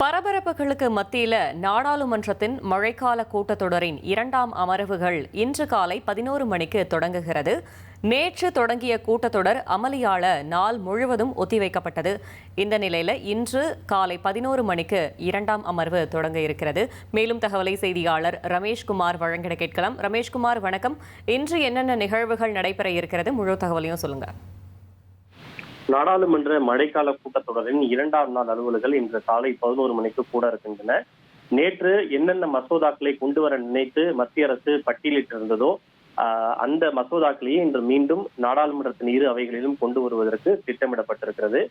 பரபரப்புகளுக்கு மத்தியில நாடாளுமன்றத்தின் மழைக்கால கூட்டத்தொடரின் 2ஆம் அமர்வுகள் இன்று காலை 11 மணிக்கு தொடங்குகிறது. நேற்று தொடங்கிய கூட்டத்தொடர் அமளியால நாள் முழுவதும் ஒத்திவைக்கப்பட்டது. இந்த நிலையில இன்று காலை 11 மணிக்கு 2ஆம் அமர்வு தொடங்க இருக்கிறது. மேலும் தகவலை செய்தியாளர் ரமேஷ்குமார் வழங்கிட கேட்கலாம். ரமேஷ்குமார், வணக்கம். இன்று என்னென்ன நிகழ்வுகள் நடைபெற இருக்கிறது? முழு தகவலையும் சொல்லுங்க. நாடாளுமன்ற மழைக்கால கூட்டத்தொடரின் 2ஆம் நாள் அலுவல்கள் இன்று காலை 11 மணிக்கு கூட இருக்கின்றன. நேற்று என்னென்ன மசோதாக்களை கொண்டு வர நினைத்து மத்திய அரசு பட்டியலிட்டிருந்ததோ அந்த மசோதாக்களையே இன்று மீண்டும் நாடாளுமன்றத்தின் இரு அவைகளிலும் கொண்டு வருவதற்கு திட்டமிடப்பட்டிருக்கிறது.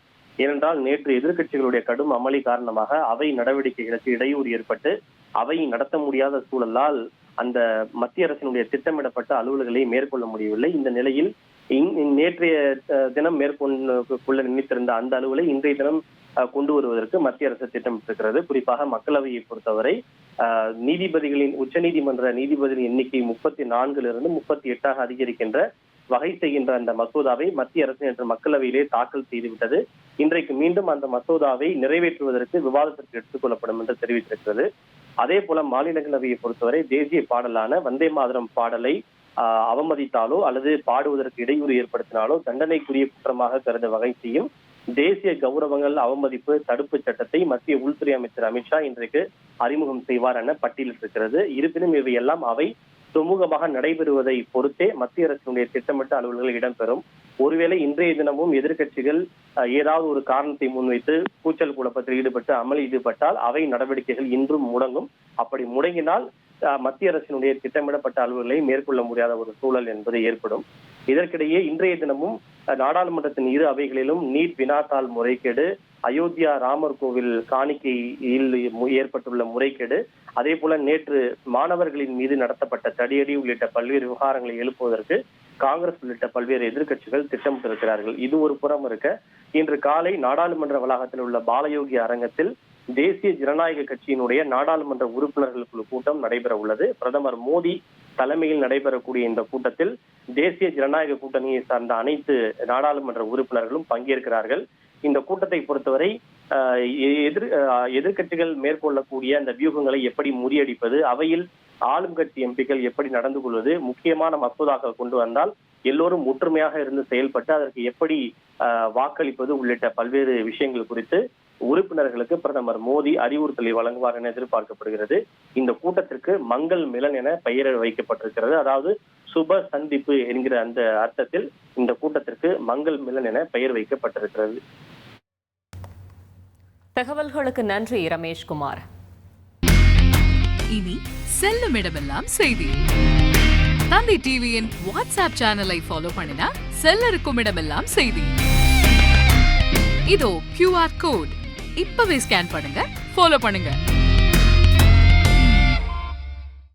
ஏனென்றால் நேற்று எதிர்க்கட்சிகளுடைய கடும் அமளி காரணமாக அவை நடவடிக்கைகளுக்கு இடையூறு ஏற்பட்டு அவை நடத்த முடியாத சூழலால் அந்த மத்திய அரசினுடைய திட்டமிடப்பட்ட அலுவல்களை மேற்கொள்ள முடியவில்லை. இந்த நிலையில் நேற்றைய தினம் மேற்கொள்ள நினைத்திருந்த அந்த அலுவலை இன்றைய தினம் கொண்டு வருவதற்கு மத்திய அரசு திட்டமிட்டிருக்கிறது. குறிப்பாக மக்களவையை பொறுத்தவரை நீதிபதிகளின் உச்சநீதிமன்ற நீதிபதிகளின் எண்ணிக்கை 34 38 அதிகரிக்கின்ற வகை செய்கின்ற அந்த மசோதாவை மத்திய அரசு நேற்று மக்களவையிலே தாக்கல் செய்துவிட்டது. இன்றைக்கு மீண்டும் அந்த மசோதாவை நிறைவேற்றுவதற்கு விவாதத்திற்கு எடுத்துக் கொள்ளப்படும் என்று தெரிவித்திருக்கிறது. அதே போல மாநிலங்களவையை பொறுத்தவரை தேசிய பாடலான வந்தே மாதரம் பாடலை அவமதித்தாலோ அல்லது பாடுவதற்கு இடையூறு ஏற்படுத்தினாலோ தண்டனைக்குரிய குற்றமாக கருத வகை செய்யும் தேசிய கௌரவங்கள் அவமதிப்பு தடுப்பு சட்டத்தை மத்திய உள்துறை அமைச்சர் அமித்ஷா இன்றைக்கு அறிமுகம் செய்வார் என பட்டியலிட்டிருக்கிறது. இருப்பினும் இவையெல்லாம் அவை சுமூகமாக நடைபெறுவதை பொறுத்தே மத்திய அரசினுடைய திட்டமிட்ட அலுவல்கள் இடம்பெறும். ஒருவேளை இன்றைய தினமும் எதிர்க்கட்சிகள் ஏதாவது ஒரு காரணத்தை முன்வைத்து கூச்சல் குழப்பத்தில் ஈடுபட்டு அமளி ஈடுபட்டால் அவை நடவடிக்கைகள் இன்றும் முடங்கும். அப்படி முடங்கினால் மத்திய அரசினுடைய திட்டமிடப்பட்ட அலுவல்களை மேற்கொள்ள முடியாத ஒரு சூழல் என்பது ஏற்படும். இதற்கிடையே இன்றைய தினமும் நாடாளுமன்றத்தின் இரு அவைகளிலும் நீட் வினாத்தாள் முறைகேடு, அயோத்தியா ராமர் கோவில் காணிக்கையில் ஏற்பட்டுள்ள முறைகேடு, அதே போல நேற்று மாணவர்களின் மீது நடத்தப்பட்ட தடியடி உள்ளிட்ட பல்வேறு விவகாரங்களை எழுப்புவதற்கு காங்கிரஸ் உள்ளிட்ட பல்வேறு எதிர்க்கட்சிகள் திட்டமிட்டிருக்கிறார்கள். இது ஒரு புறம் இருக்க, இன்று காலை நாடாளுமன்ற வளாகத்தில் உள்ள பாலயோகி அரங்கத்தில் தேசிய ஜனநாயக கட்சியினுடைய நாடாளுமன்ற உறுப்பினர்கள் குழு கூட்டம் நடைபெற உள்ளது. பிரதமர் மோடி தலைமையில் நடைபெறக்கூடிய இந்த கூட்டத்தில் தேசிய ஜனநாயக கூட்டணியை சார்ந்த அனைத்து நாடாளுமன்ற உறுப்பினர்களும் பங்கேற்கிறார்கள். இந்த கூட்டத்தை பொறுத்தவரை எதிர்க்கட்சிகள் மேற்கொள்ளக்கூடிய அந்த வியூகங்களை எப்படி முறியடிப்பது, அவையில் ஆளும் கட்சி எம்பிக்கள் எப்படி நடந்து கொள்வது, முக்கியமான மசோதாக்கள் கொண்டு வந்தால் எல்லோரும் ஒற்றுமையாக இருந்து செயல்பட்டு அதற்கு எப்படி வாக்களிப்பது உள்ளிட்ட பல்வேறு விஷயங்கள் குறித்து உறுப்பினர்களுக்கு பிரதமர் மோடி அறிவுறுத்தலை வழங்குவார் என எதிர்பார்க்கப்படுகிறது. இந்த கூட்டத்திற்கு மங்கள் மிலன் என பெயர் வைக்கப்பட்டிருக்கிறது. அதாவது சுப சந்திப்பு என்கிற அந்த அர்த்தத்தில் இந்த கூட்டத்திற்கு மங்கள் மிலன் என பெயர் வைக்கப்பட்டிருக்கிறது. தகவல்களுக்கு நன்றி ரமேஷ்குமார். இனி செல்லும் இடமெல்லாம் செய்தி. தந்தை டிவியின் வாட்ஸ்அப் சேனலை ஃபாலோ பண்ணினா செல்லருக்கும் இடமெல்லாம் செய்தி. இதோ QR கோட் இப்பவே ஸ்கேன் பண்ணுங்க, ஃபாலோ பண்ணுங்க.